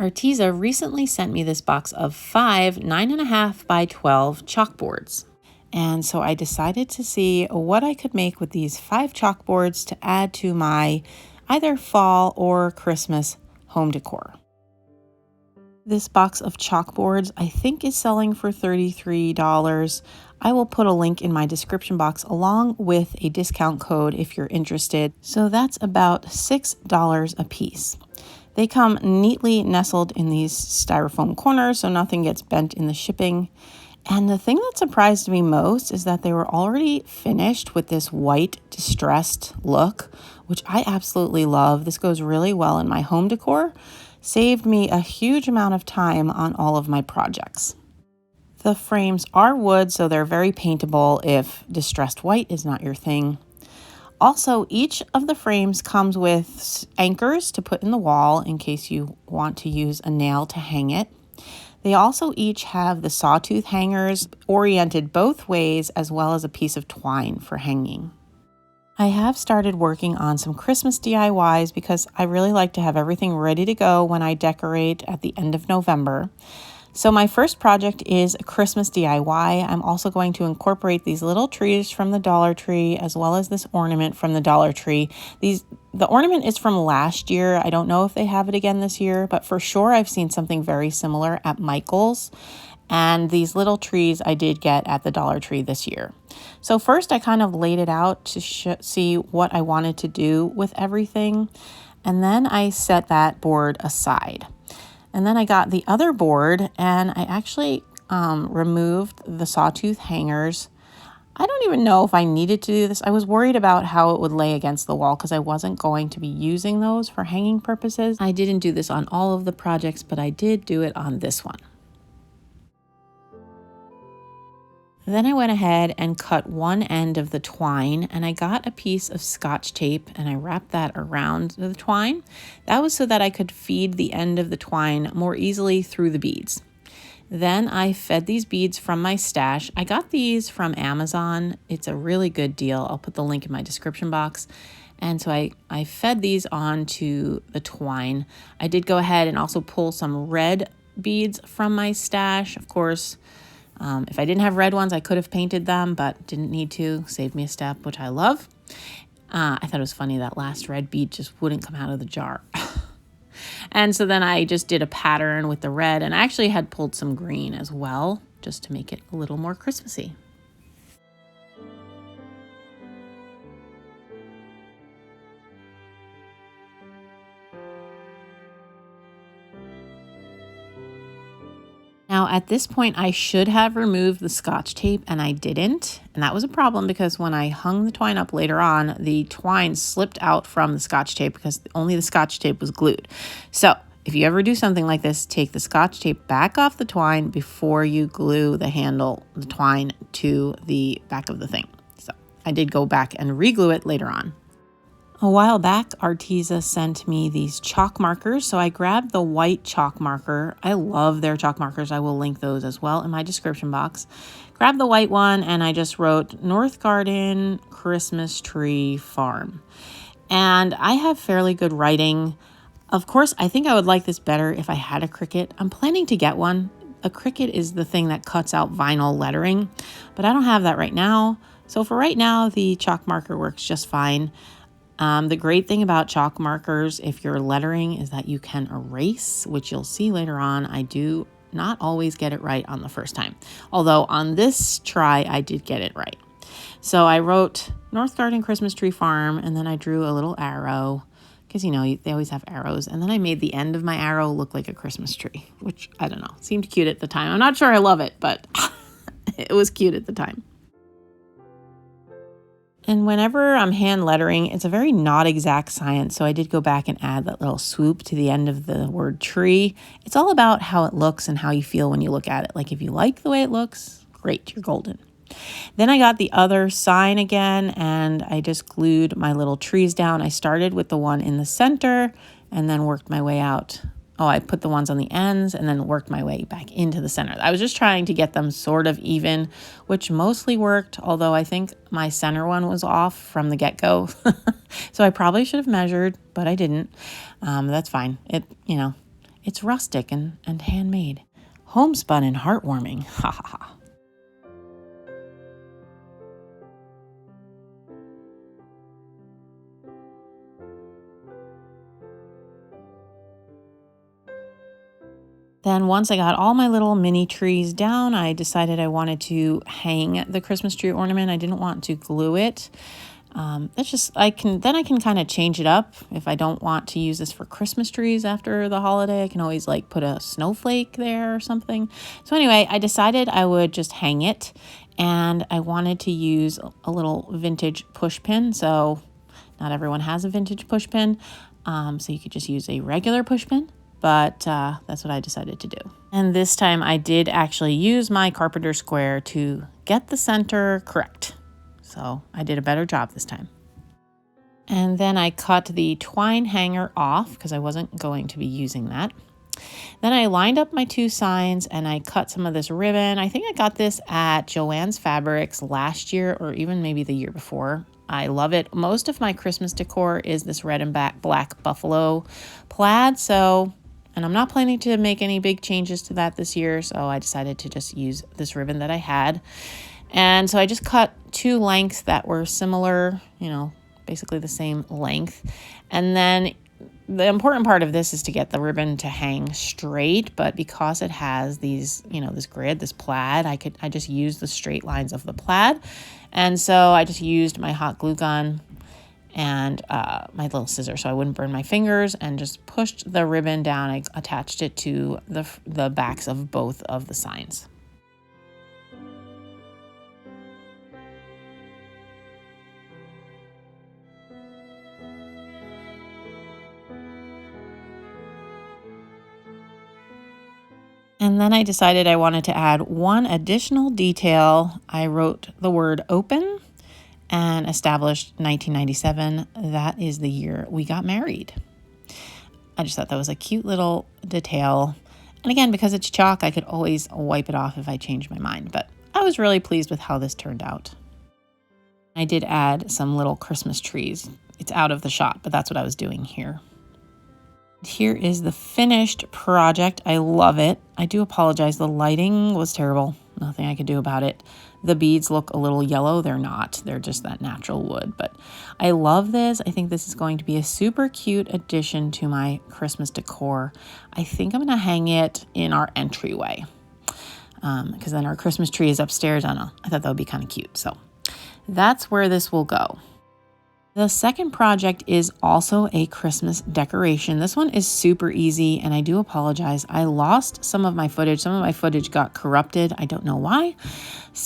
Arteza recently sent me this box of 5 9.5 by 12 chalkboards. And so I decided to see what I could make with these 5 chalkboards to add to my either fall or Christmas home decor. This box of chalkboards I think is selling for $33. I will put a link in my description box along with a discount code if you're interested. So that's about $6 a piece. They come neatly nestled in these styrofoam corners so nothing gets bent in the shipping. And the thing that surprised me most is that they were already finished with this white distressed look, which I absolutely love. This goes really well in my home decor. Saved me a huge amount of time on all of my projects. The frames are wood, so they're very paintable if distressed white is not your thing. Also, each of the frames comes with anchors to put in the wall in case you want to use a nail to hang it. They also each have the sawtooth hangers oriented both ways, as well as a piece of twine for hanging. I have started working on some Christmas DIYs because I really like to have everything ready to go when I decorate at the end of November. So my first project is a Christmas DIY. I'm also going to incorporate these little trees from the Dollar Tree as well as this ornament from the Dollar Tree. The ornament is from last year. I don't know if they have it again this year, but for sure I've seen something very similar at Michael's. And these little trees I did get at the Dollar Tree this year. So first I kind of laid it out to see what I wanted to do with everything. And then I set that board aside. And then I got the other board and I actually removed the sawtooth hangers. I don't even know if I needed to do this. I was worried about how it would lay against the wall because I wasn't going to be using those for hanging purposes. I didn't do this on all of the projects, but I did do it on this one. Then I went ahead and cut one end of the twine, and I got a piece of Scotch tape and I wrapped that around the twine. That was so that I could feed the end of the twine more easily through the beads. Then I fed these beads from my stash. I got these from Amazon. It's a really good deal. I'll put the link in my description box. And so I fed these onto the twine. I did go ahead and also pull some red beads from my stash. Of course, if I didn't have red ones, I could have painted them, but didn't need to. Saved me a step, which I love. I thought it was funny that last red bead just wouldn't come out of the jar. And so then I just did a pattern with the red, and I actually had pulled some green as well, just to make it a little more Christmassy. Now, at this point, I should have removed the Scotch tape, and I didn't. And that was a problem because when I hung the twine up later on, the twine slipped out from the Scotch tape because only the Scotch tape was glued. So if you ever do something like this, take the Scotch tape back off the twine before you glue the handle, the twine, to the back of the thing. So I did go back and re-glue it later on. A while back, Arteza sent me these chalk markers, so I grabbed the white chalk marker. I love their chalk markers. I will link those as well in my description box. Grabbed the white one, and I just wrote North Garden Christmas Tree Farm. And I have fairly good writing. Of course, I think I would like this better if I had a Cricut. I'm planning to get one. A Cricut is the thing that cuts out vinyl lettering, but I don't have that right now. So for right now, the chalk marker works just fine. The great thing about chalk markers, if you're lettering, is that you can erase, which you'll see later on. I do not always get it right on the first time. Although on this try, I did get it right. So I wrote North Garden Christmas Tree Farm, and then I drew a little arrow because, you know, they always have arrows. And then I made the end of my arrow look like a Christmas tree, which, I don't know, seemed cute at the time. I'm not sure I love it, but it was cute at the time. And whenever I'm hand lettering, it's a very not exact science. So I did go back and add that little swoop to the end of the word tree. It's all about how it looks and how you feel when you look at it. Like if you like the way it looks, great, you're golden. Then I got the other sign again, and I just glued my little trees down. I started with the one in the center and then worked my way out. Oh, I put the ones on the ends and then worked my way back into the center. I was just trying to get them sort of even, which mostly worked, although I think my center one was off from the get-go. So I probably should have measured, but I didn't. That's fine. It's rustic and handmade. Homespun and heartwarming. Ha ha ha. Then once I got all my little mini trees down, I decided I wanted to hang the Christmas tree ornament. I didn't want to glue it. That's just, I can kind of change it up. If I don't want to use this for Christmas trees after the holiday, I can always like put a snowflake there or something. So anyway, I decided I would just hang it, and I wanted to use a little vintage push pin. So not everyone has a vintage push pin. So you could just use a regular push pin. But that's what I decided to do. And this time I did actually use my carpenter square to get the center correct. So I did a better job this time. And then I cut the twine hanger off because I wasn't going to be using that. Then I lined up my two signs and I cut some of this ribbon. I think I got this at Joann's Fabrics last year or even maybe the year before. I love it. Most of my Christmas decor is this red and black buffalo plaid. And I'm not planning to make any big changes to that this year, so I decided to just use this ribbon that I had. And so I just cut two lengths that were similar, basically the same length. And then the important part of this is to get the ribbon to hang straight, but because it has these, this grid, this plaid, I just used the straight lines of the plaid. And so I just used my hot glue gun and my little scissors so I wouldn't burn my fingers, and just pushed the ribbon down. I attached it to the backs of both of the signs. And then I decided I wanted to add one additional detail. I wrote the word open and established 1997. That is the year we got married. I just thought that was a cute little detail. And again, because it's chalk, I could always wipe it off if I changed my mind. But I was really pleased with how this turned out. I did add some little Christmas trees. It's out of the shot, but that's what I was doing here. Here is the finished project. I love it. I do apologize. The lighting was terrible. Nothing I could do about it. The beads look a little yellow. They're not. They're just that natural wood. But I love this. I think this is going to be a super cute addition to my Christmas decor. I think I'm going to hang it in our entryway because then our Christmas tree is upstairs. I don't know. I thought that would be kind of cute. So that's where this will go. The second project is also a Christmas decoration. This one is super easy, and I do apologize. I lost some of my footage. Some of my footage got corrupted. I don't know why.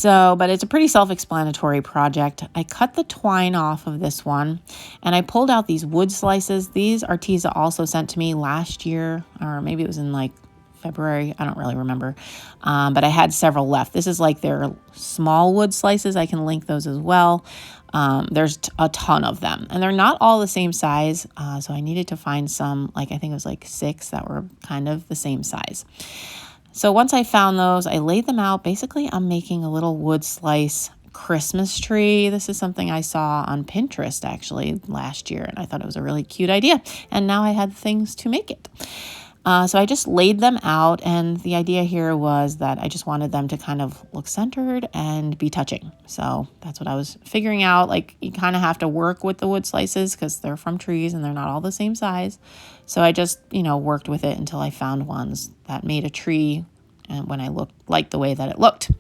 But it's a pretty self-explanatory project. I cut the twine off of this one, and I pulled out these wood slices. These Arteza also sent to me last year, or maybe it was in like February. I don't really remember. But I had several left. This is like their small wood slices. I can link those as well. There's a ton of them, and they're not all the same size. So I needed to find some, I think it was like 6 that were kind of the same size. So once I found those, I laid them out. Basically, I'm making a little wood slice Christmas tree. This is something I saw on Pinterest actually last year, and I thought it was a really cute idea. And now I had things to make it. So I just laid them out, and the idea here was that I just wanted them to kind of look centered and be touching. So that's what I was figuring out. Like, you kind of have to work with the wood slices because they're from trees and they're not all the same size. So I just, worked with it until I found ones that made a tree and when I liked the way that it looked.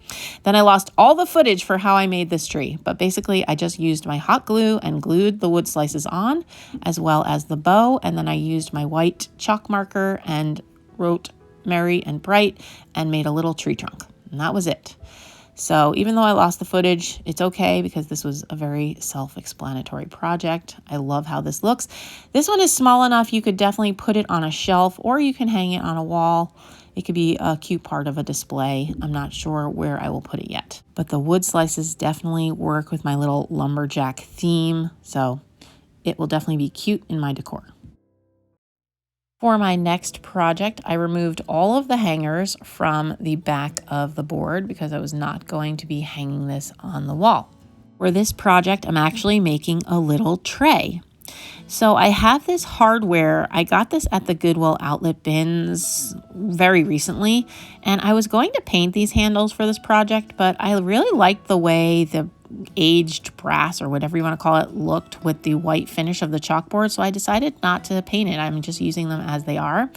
Then I lost all the footage for how I made this tree, but basically I just used my hot glue and glued the wood slices on, as well as the bow, and then I used my white chalk marker and wrote Merry and Bright and made a little tree trunk, and that was it. So even though I lost the footage, it's okay because this was a very self-explanatory project. I love how this looks. This one is small enough you could definitely put it on a shelf, or you can hang it on a wall. It could be a cute part of a display. I'm not sure where I will put it yet. But the wood slices definitely work with my little lumberjack theme, so it will definitely be cute in my decor. For my next project, I removed all of the hangers from the back of the board because I was not going to be hanging this on the wall. For this project, I'm actually making a little tray. So I have this hardware. I got this at the Goodwill outlet bins very recently, and I was going to paint these handles for this project, but I really liked the way the aged brass, or whatever you want to call it, looked with the white finish of the chalkboard, so I decided not to paint it. I'm just using them as they are.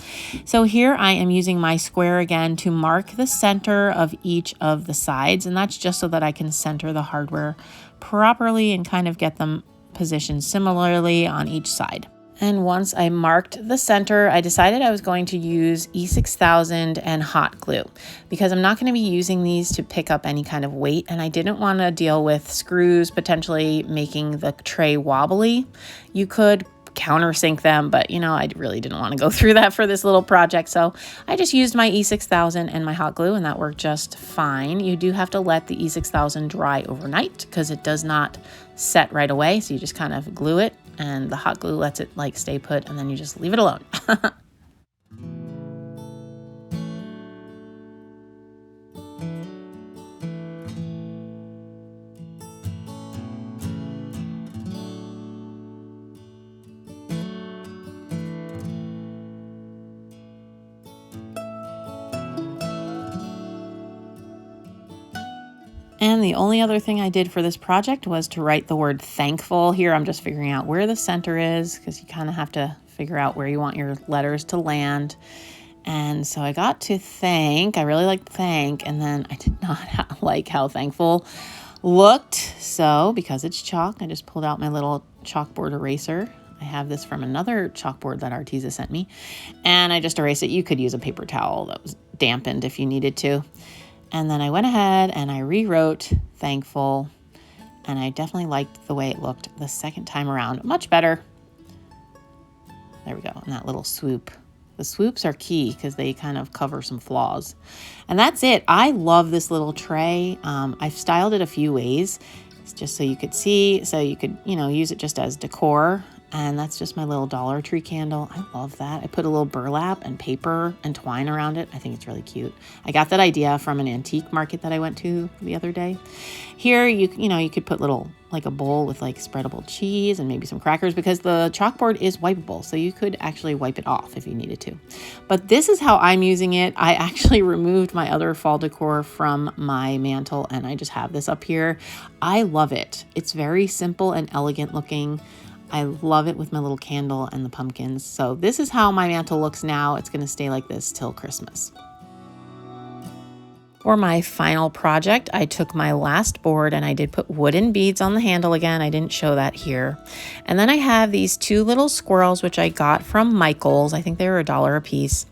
So here I am using my square again to mark the center of each of the sides, and that's just so that I can center the hardware properly and kind of get them positioned similarly on each side. And once I marked the center, I decided I was going to use E6000 and hot glue because I'm not going to be using these to pick up any kind of weight, and I didn't want to deal with screws potentially making the tray wobbly. You could countersink them, but I really didn't want to go through that for this little project, so I just used my E6000 and my hot glue, and that worked just fine. You do have to let the E6000 dry overnight because it does not set right away, so you just kind of glue it, and the hot glue lets it stay put, and then you just leave it alone. And the only other thing I did for this project was to write the word thankful. Here I'm just figuring out where the center is because you kind of have to figure out where you want your letters to land. And so I got to thank. I really liked thank, and then I did not like how thankful looked. So because it's chalk, I just pulled out my little chalkboard eraser. I have this from another chalkboard that Arteza sent me, and I just erased it. You could use a paper towel that was dampened if you needed to. And then I went ahead and I rewrote thankful, and I definitely liked the way it looked the second time around. Much better. There we go, and that little swoop. The swoops are key because they kind of cover some flaws. And that's it. I love this little tray. I've styled it a few ways. It's just so you could see, so you could, use it just as decor. And that's just my little Dollar Tree candle. I love that. I put a little burlap and paper and twine around it. I think it's really cute. I got that idea from an antique market that I went to the other day. Here, you could put little, a bowl with spreadable cheese and maybe some crackers, because the chalkboard is wipeable. So you could actually wipe it off if you needed to. But this is how I'm using it. I actually removed my other fall decor from my mantle, and I just have this up here. I love it. It's very simple and elegant looking. I love it with my little candle and the pumpkins. So this is how my mantle looks now. It's going to stay like this till Christmas. For my final project, I took my last board and I did put wooden beads on the handle again. I didn't show that here. And then I have these two little squirrels, which I got from Michael's. I think they were $1 a piece.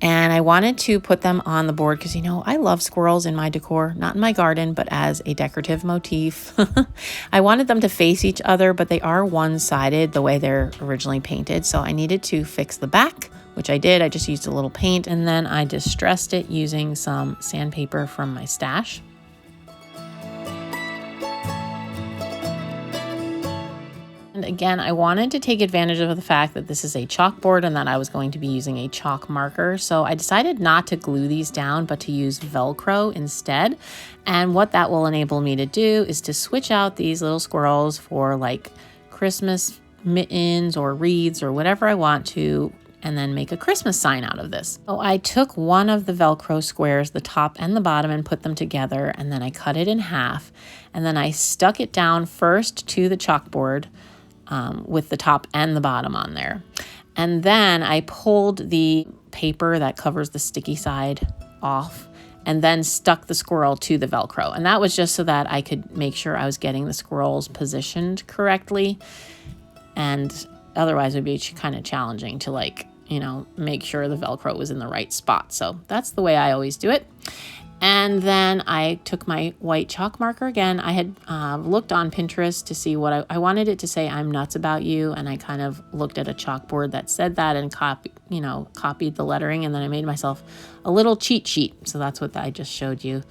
And I wanted to put them on the board because, I love squirrels in my decor, not in my garden, but as a decorative motif. I wanted them to face each other, but they are one-sided the way they're originally painted. So I needed to fix the back, which I did. I just used a little paint, and then I distressed it using some sandpaper from my stash. And again, I wanted to take advantage of the fact that this is a chalkboard and that I was going to be using a chalk marker. So I decided not to glue these down, but to use Velcro instead. And what that will enable me to do is to switch out these little squirrels for Christmas mittens or wreaths or whatever I want to, and then make a Christmas sign out of this. So I took one of the Velcro squares, the top and the bottom, and put them together, and then I cut it in half, and then I stuck it down first to the chalkboard with the top and the bottom on there. And then I pulled the paper that covers the sticky side off and then stuck the squirrel to the Velcro. And that was just so that I could make sure I was getting the squirrels positioned correctly. And otherwise it would be kind of challenging to make sure the Velcro was in the right spot. So that's the way I always do it. And then I took my white chalk marker again. I had looked on Pinterest to see what I wanted it to say, "I'm nuts about you." And I kind of looked at a chalkboard that said that and copied the lettering. And then I made myself a little cheat sheet. So that's what I just showed you.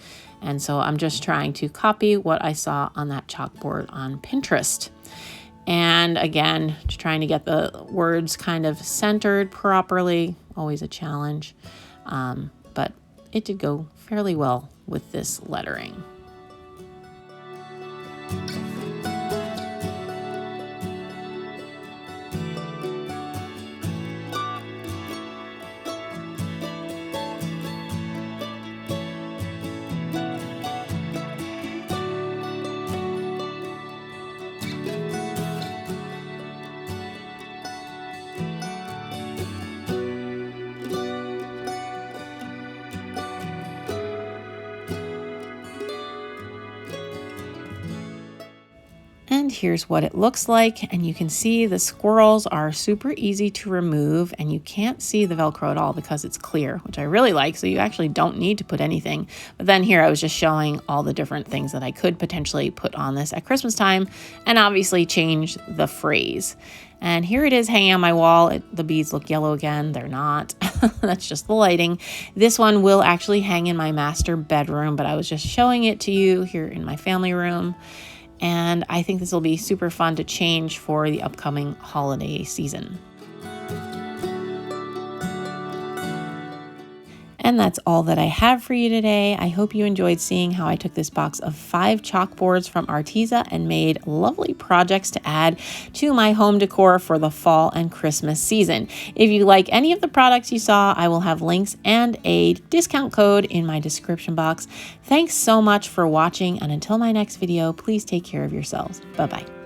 And so I'm just trying to copy what I saw on that chalkboard on Pinterest. And again, just trying to get the words kind of centered properly. Always a challenge. But it did go fairly well with this lettering. here's what it looks like. And you can see the squirrels are super easy to remove, and you can't see the Velcro at all because it's clear, which I really like. So you actually don't need to put anything. But then here I was just showing all the different things that I could potentially put on this at Christmas time, and obviously change the phrase. And here it is hanging on my wall. The beads look yellow again. They're not. That's just the lighting. This one will actually hang in my master bedroom, but I was just showing it to you here in my family room. And I think this will be super fun to change for the upcoming holiday season. And that's all that I have for you today. I hope you enjoyed seeing how I took this box of 5 chalkboards from Arteza and made lovely projects to add to my home decor for the fall and Christmas season. If you like any of the products you saw, I will have links and a discount code in my description box. Thanks so much for watching, and until my next video, please take care of yourselves. Bye-bye.